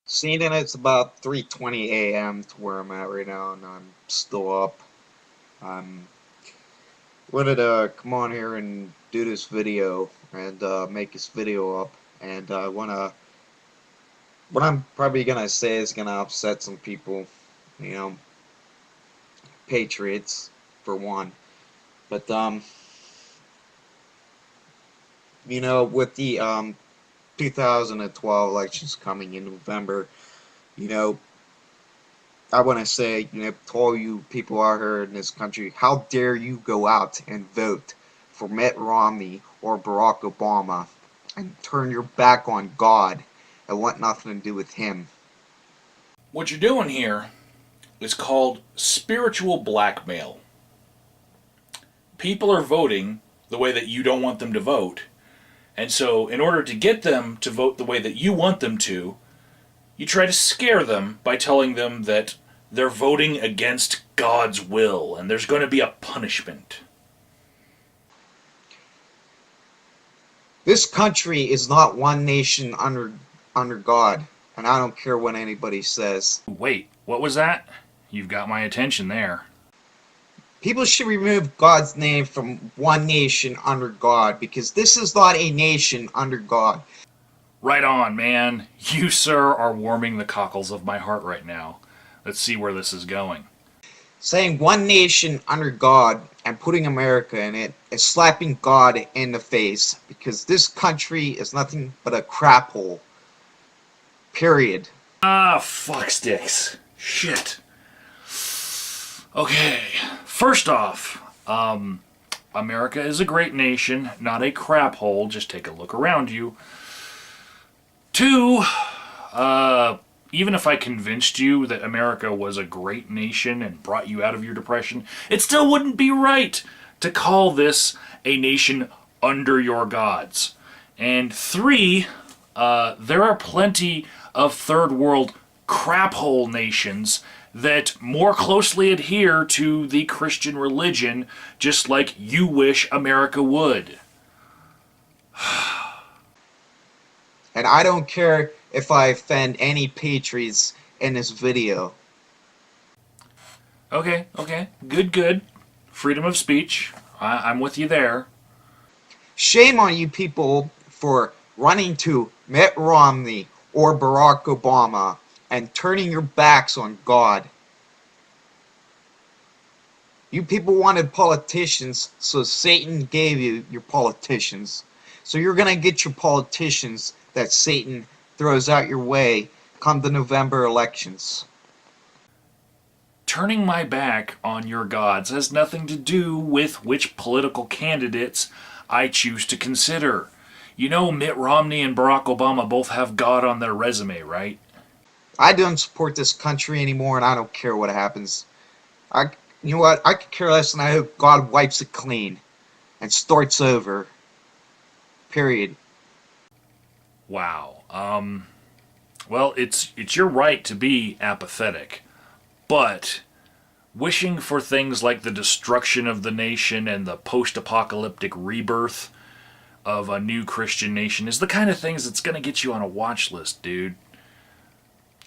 Seeing it, it's about 3:20 a.m. to where I'm at right now, and I'm still up. I'm wanted to come on here and do this video and make this video up, and I wanna. What I'm probably gonna say is gonna upset some people, you know, patriots for one. But with the 2012 elections coming in November, you know, I want to say, to all you people out here in this country, how dare you go out and vote for Mitt Romney or Barack Obama and turn your back on God and want nothing to do with him? What you're doing here is called spiritual blackmail. People are voting the way that you don't want them to vote. And so, in order to get them to vote the way that you want them to, you try to scare them by telling them that they're voting against God's will and there's going to be a punishment. This country is not one nation under God, and I don't care what anybody says. Wait, what was that? You've got my attention there. People should remove God's name from one nation under God, because this is not a nation under God. Right on, man. You, sir, are warming the cockles of my heart right now. Let's see where this is going. Saying one nation under God and putting America in it is slapping God in the face, because this country is nothing but a crap hole. Period. Ah, fuck sticks. Shit. Okay, first off, America is a great nation, not a crap hole. Just take a look around you. Two, even if I convinced you that America was a great nation and brought you out of your depression, it still wouldn't be right to call this a nation under your gods. And three, there are plenty of third world crap hole nations that more closely adhere to the Christian religion, just like you wish America would. And I don't care if I offend any patriots in this video. Okay, good. Freedom of speech. I'm with you there. Shame on you people for running to Mitt Romney or Barack Obama and turning your backs on God. You people wanted politicians, so Satan gave you your politicians. So you're going to get your politicians that Satan throws out your way come the November elections. Turning my back on your gods has nothing to do with which political candidates I choose to consider. You know, Mitt Romney and Barack Obama both have God on their resume, right? I don't support this country anymore, and I don't care what happens. You know what? I could care less, and I hope God wipes it clean and starts over. Period. Wow. Well, it's your right to be apathetic, but wishing for things like the destruction of the nation and the post-apocalyptic rebirth of a new Christian nation is the kind of things that's going to get you on a watch list, dude.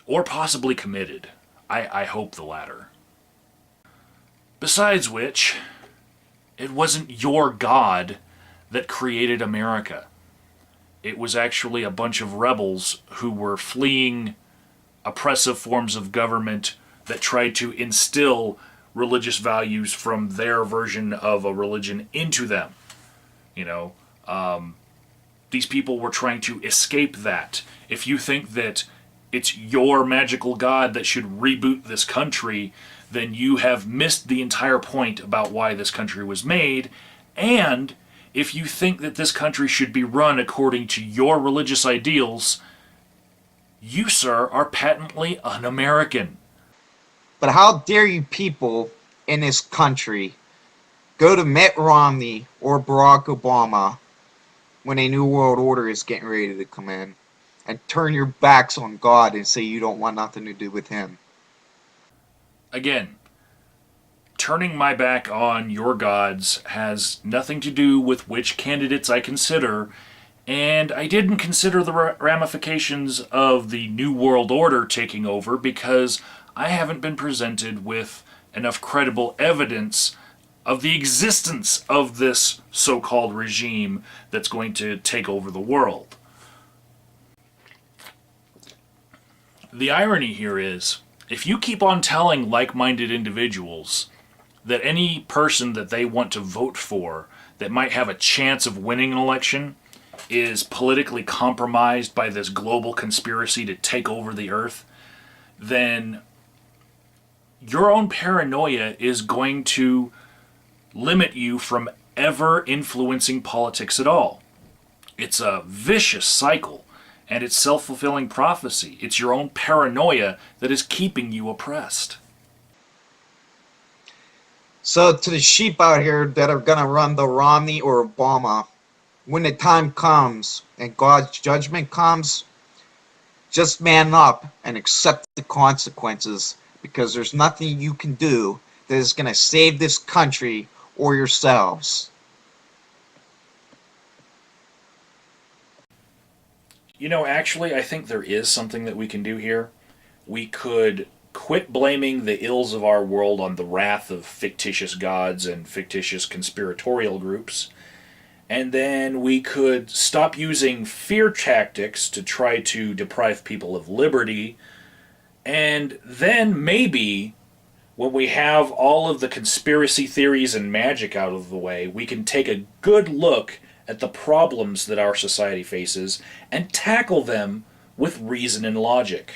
Or possibly committed. I hope the latter. Besides which, it wasn't your God that created America. It was actually a bunch of rebels who were fleeing oppressive forms of government that tried to instill religious values from their version of a religion into them. You know, these people were trying to escape that. If you think that it's your magical God that should reboot this country, then you have missed the entire point about why this country was made. And if you think that this country should be run according to your religious ideals, you, sir, are patently un-American. But how dare you people in this country go to Mitt Romney or Barack Obama when a new world order is getting ready to come in and turn your backs on God and say you don't want nothing to do with him? Again, turning my back on your gods has nothing to do with which candidates I consider, And I didn't consider the ramifications of the New World Order taking over because I haven't been presented with enough credible evidence of the existence of this so-called regime that's going to take over the world. The irony here is, if you keep on telling like-minded individuals that any person that they want to vote for that might have a chance of winning an election is politically compromised by this global conspiracy to take over the earth, then your own paranoia is going to limit you from ever influencing politics at all. It's a vicious cycle, and it's self-fulfilling prophecy. It's your own paranoia that is keeping you oppressed. So to the sheep out here that are going to run the Romney or Obama, when the time comes and God's judgment comes, just man up and accept the consequences, because there's nothing you can do that is going to save this country or yourselves. You know, actually, I think there is something that we can do here. We could quit blaming the ills of our world on the wrath of fictitious gods and fictitious conspiratorial groups. And then we could stop using fear tactics to try to deprive people of liberty. And then maybe, when we have all of the conspiracy theories and magic out of the way, we can take a good look at the problems that our society faces and tackle them with reason and logic.